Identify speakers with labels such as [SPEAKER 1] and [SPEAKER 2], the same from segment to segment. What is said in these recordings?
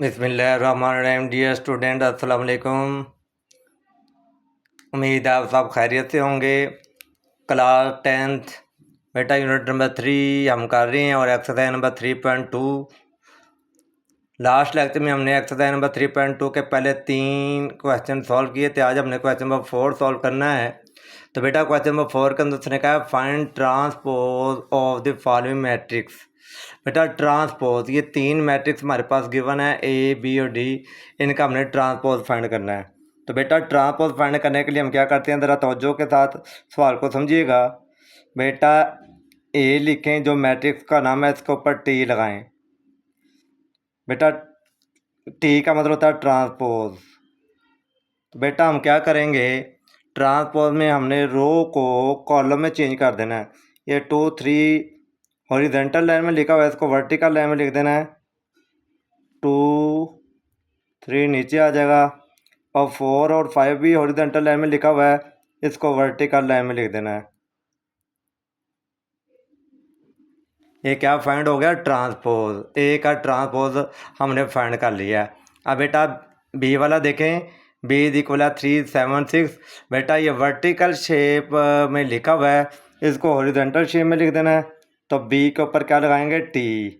[SPEAKER 1] बिस्मिल्लाहिर्रहमानिर्रहीम। Dear student, अस्सलाम वालेकुम। उम्मीद है आप सब खैरियत से होंगे। क्लास 10th बेटा यूनिट नंबर 3 हम कर रहे हैं और एक्सरसाइज नंबर 3.2। लास्ट लेक्चर में हमने एक्सरसाइज नंबर 3.2 के पहले 3 क्वेश्चन सॉल्व किए थे। आज हमने क्वेश्चन नंबर 4 सॉल्व करना है। तो बेटा क्वेश्चन नंबर 4 के अंदर उसने कहा find transpose of the following matrix. बेटा ट्रांसपोज, ये 3 मैट्रिक्स हमारे पास गिवन है, ए बी और डी। इनका हमने ट्रांसपोज फाइंड करना है। तो बेटा ट्रांसपोज फाइंड करने के लिए हम क्या करते हैं, ज़रा तवज्जो के साथ सवाल को समझिएगा। बेटा ए लिखें, जो मैट्रिक्स का नाम है इसके ऊपर टी लगाएं। बेटा टी का मतलब होता है ट्रांसपोज। तो बेटा हम क्या करेंगे, ट्रांसपोज में हमने रो को कॉलम में चेंज कर देना है। ये 2 3 हॉरिजेंटल लाइन में लिखा हुआ है, इसको वर्टिकल लाइन में लिख देना है। 2 3 नीचे आ जाएगा और 4 और 5 भी हॉरिजेंटल लाइन में लिखा हुआ है, इसको वर्टिकल लाइन में लिख देना है। ये क्या फाइंड हो गया, ट्रांसपोज। ए का ट्रांसपोज हमने फाइंड कर लिया। अब बेटा बी वाला देखें, बी इज इक्वल 3 7 6। बेटा ये वर्टिकल शेप में लिखा हुआ है, इसको हॉरिजॉन्टल शेप में लिख देना है। तो बी के ऊपर क्या लगाएंगे, टी।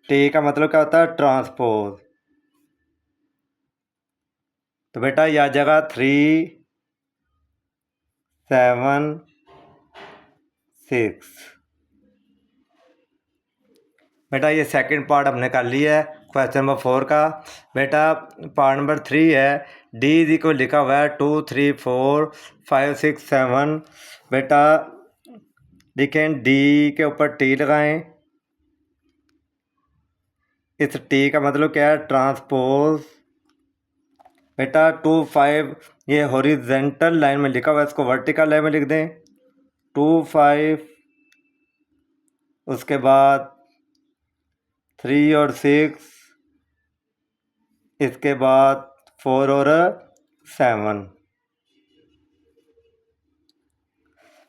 [SPEAKER 1] टी का मतलब क्या होता है, ट्रांसपोज। तो बेटा यह जगह 3 7 6। बेटा ये सेकंड पार्ट हमने कर लिया है क्वेश्चन नंबर 4 का। बेटा पार्ट नंबर 3 है, डी इज इक्वल लिखा हुआ है 2 3 4 5 6 7। बेटा लिखें, डी के ऊपर टी लगाएं। इस टी का मतलब क्या है, ट्रांसपोज। बेटा 2 5 ये हॉरिजेंटल लाइन में लिखा हुआ है, इसको वर्टिकल लाइन में लिख दें। 2 5 उसके बाद 3 और 6, इसके बाद 4 और 7।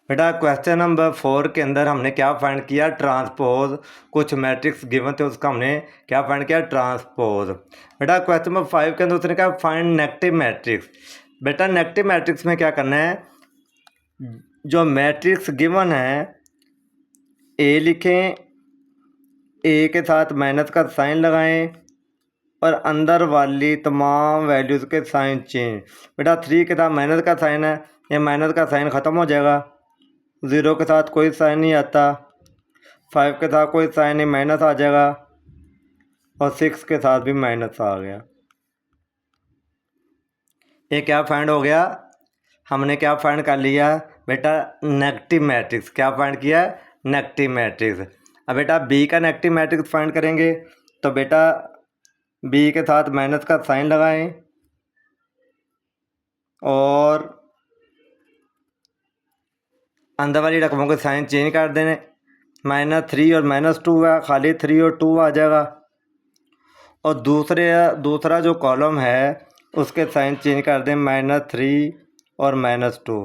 [SPEAKER 1] बेटा क्वेश्चन नंबर 4 के अंदर हमने क्या फाइंड किया, ट्रांसपोज। कुछ मैट्रिक्स गिवन थे, उसका हमने क्या फाइंड किया, ट्रांसपोज। बेटा क्वेश्चन नंबर 5 के अंदर उसने कहा फाइंड नेगेटिव मैट्रिक्स। बेटा नेगेटिव मैट्रिक्स में क्या करना है, जो मैट्रिक्स गिवन है ए लिखें, ए के साथ माइनस का साइन लगाएं और अंदर वाली तमाम वैल्यूज़ के साइन चेंज। बेटा 3 के साथ माइनस का साइन है, ये माइनस का साइन ख़त्म हो जाएगा। 0 के साथ कोई साइन नहीं आता, 5 के साथ कोई साइन नहीं, माइनस आ जाएगा। और 6 के साथ भी माइनस आ गया। ये क्या फाइंड हो गया, हमने क्या फाइंड कर लिया बेटा, नेगेटिव मैट्रिक्स। क्या फाइंड किया, नेगेटिव मैट्रिक्स। अब बेटा बी का नेगेटिव मैट्रिक्स फाइंड करेंगे। तो बेटा बी के साथ माइनस का साइन लगाएं और अंदर वाली रकमों के साइन चेंज कर देने। -3 और -2 है, खाली 3 और 2 आ जाएगा। और दूसरा जो कॉलम है उसके साइन चेंज कर दें, -3 और -2।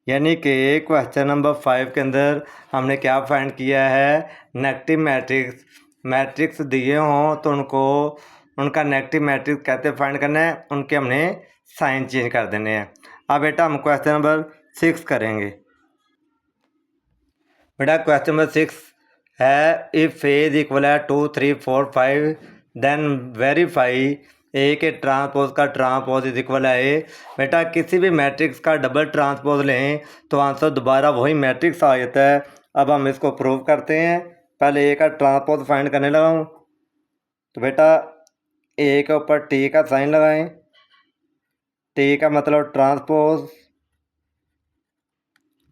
[SPEAKER 1] यानी कि क्वेश्चन नंबर 5 के अंदर हमने क्या फाइंड किया है, नेगेटिव मैट्रिक्स। मैट्रिक्स दिए हों तो उनका नेगेटिव मैट्रिक्स कैसे फाइंड करना है, उनके हमने साइन चेंज कर देने हैं। अब बेटा हम क्वेश्चन नंबर 6 करेंगे। बेटा क्वेश्चन नंबर 6 है, इफ ए इज इक्वल है 2 3 4 5 देन वेरीफाई ए के ट्रांसपोज का ट्रांसपोज इज इक्वल है ए। बेटा किसी भी मैट्रिक्स का डबल ट्रांसपोज लें तो आंसर दोबारा वही मैट्रिक्स आ जाता है। अब हम इसको प्रूव करते हैं। पहले ए का ट्रांसपोज फाइंड करने लगा हूँ। तो बेटा ए के ऊपर टी का साइन लगाएं। टी का मतलब ट्रांसपोज।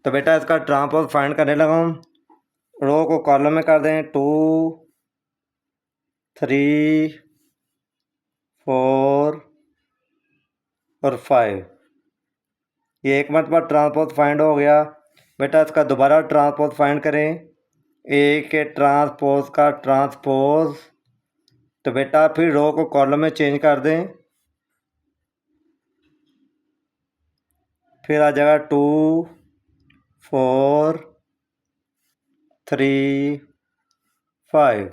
[SPEAKER 1] तो बेटा इसका ट्रांसपोज फाइंड करने लगा हूँ। रो को कॉलम में कर दें, 2 3 4 और 5। ये एक मरतबा ट्रांसपोज फाइंड हो गया। बेटा इसका दोबारा ट्रांसपोज फाइंड करें, ए के ट्रांसपोज का ट्रांसपोज। तो बेटा फिर रो को कॉलम में चेंज कर दें, फिर आ जाएगा 2 4 3 5।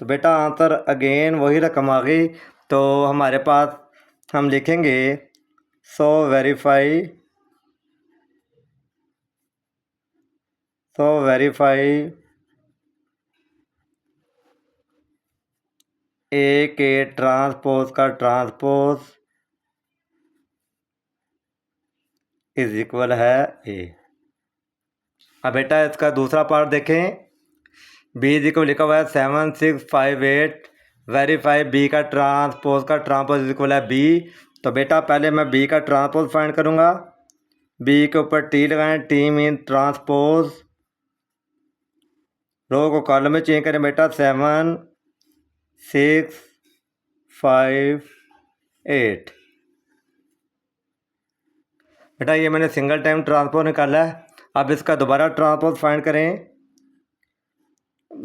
[SPEAKER 1] तो बेटा आंसर अगेन वही रकम आ गई। तो हमारे पास हम लिखेंगे सो वेरीफाई ए के ट्रांसपोज का ट्रांसपोज इज इक्वल है ए। अब बेटा इसका दूसरा पार्ट देखें। बी इज इक्वल लिखा हुआ है 7658, वेरीफाई बी का ट्रांसपोज इज इक्वल है बी। तो बेटा पहले मैं बी का ट्रांसपोज फाइंड करूँगा। बी के ऊपर टी लगाएं, टी मीन ट्रांसपोज, रो को कॉलम में चेंज करें बेटा 7658। बेटा ये मैंने सिंगल टाइम ट्रांसपोज निकाला है। अब इसका दोबारा ट्रांसपोज फाइंड करें।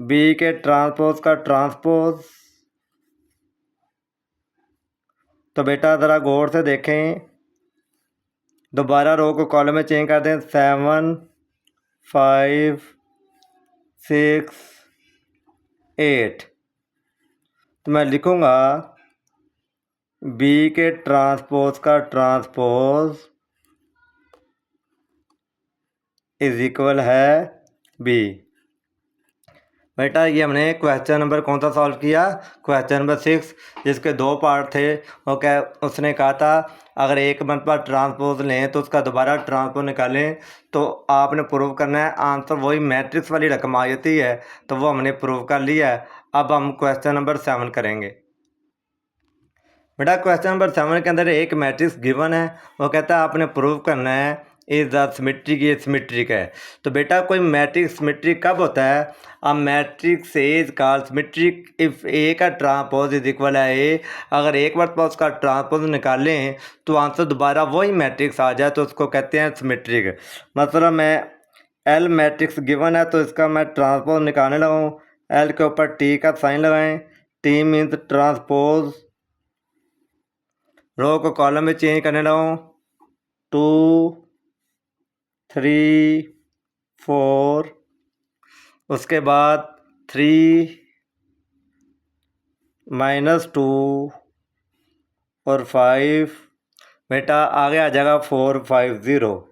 [SPEAKER 1] बी के ट्रांसपोज का ट्रांसपोज। तो बेटा ज़रा गौर से देखें, दोबारा रो को कॉलम में चेंज कर दें 7568। तो मैं लिखूँगा बी के ट्रांसपोज का ट्रांसपोज इज इक्वल है बी। बेटा ये हमने क्वेश्चन नंबर कौन सा सॉल्व किया, क्वेश्चन नंबर 6, जिसके दो पार्ट थे। वो क्या उसने कहा था अगर एक मरतबा ट्रांसपोज लें तो उसका दोबारा ट्रांसपोज निकालें तो आपने प्रूव करना है आंसर वही मैट्रिक्स वाली रकम आ जाती है। तो वो हमने प्रूव कर लिया है। अब हम क्वेश्चन नंबर 7 करेंगे। बेटा क्वेश्चन नंबर 7 के अंदर एक मैट्रिक्स गिवन है। वो कहता है आपने प्रूव करना है इज द सिमेट्रिक, ये सिमेट्रिक है। तो बेटा कोई मैट्रिक्स सिमेट्रिक कब होता है? अब matrix is called symmetric if A का ट्रांसपोज इज इक्वल है ए। अगर एक बार उसका ट्रांसपोज निकालें तो आंसर दोबारा वही मैट्रिक्स आ जाए तो उसको कहते हैं सिमेट्रिक। मतलब मैं एल मैट्रिक्स गिवन है तो इसका मैं ट्रांसपोज निकालने लगा हूँ। एल के ऊपर टी का साइन लगाएं, टी मीन्स ट्रांसपोज, रो को कॉलम में चेंज करने लगा 2 3 4, उसके बाद 3 -2 और 5। बेटा आगे आ जाएगा 450।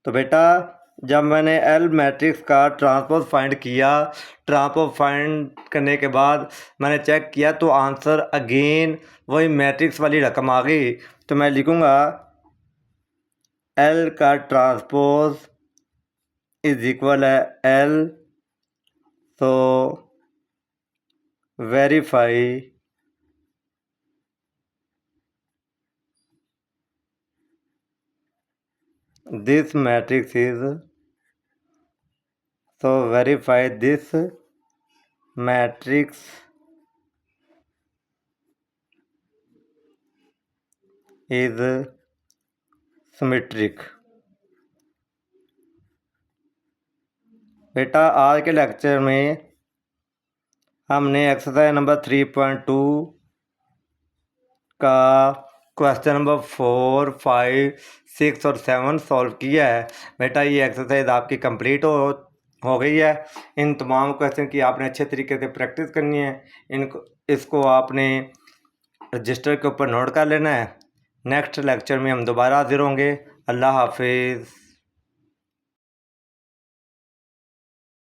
[SPEAKER 1] तो बेटा जब मैंने एल मैट्रिक्स का ट्रांसपोज फाइंड किया, ट्रांसपोज फाइंड करने के बाद मैंने चेक किया तो आंसर अगेन वही मैट्रिक्स वाली रकम आ गई। तो मैं लिखूँगा एल का ट्रांसपोज इज इक्वल है एल। तो verify this matrix is, so verify this matrix is symmetric। बेटा आज के लेक्चर में हमने एक्सरसाइज नंबर 3.2 का क्वेश्चन नंबर 4, 5, 6 और 7 सॉल्व किया है। बेटा ये एक्सरसाइज आपकी कंप्लीट हो गई है। इन तमाम क्वेश्चन की आपने अच्छे तरीके से प्रैक्टिस करनी है। इसको आपने रजिस्टर के ऊपर नोट कर लेना है। नेक्स्ट लेक्चर में हम दोबारा हाजिर होंगे। अल्लाह हाफिज़।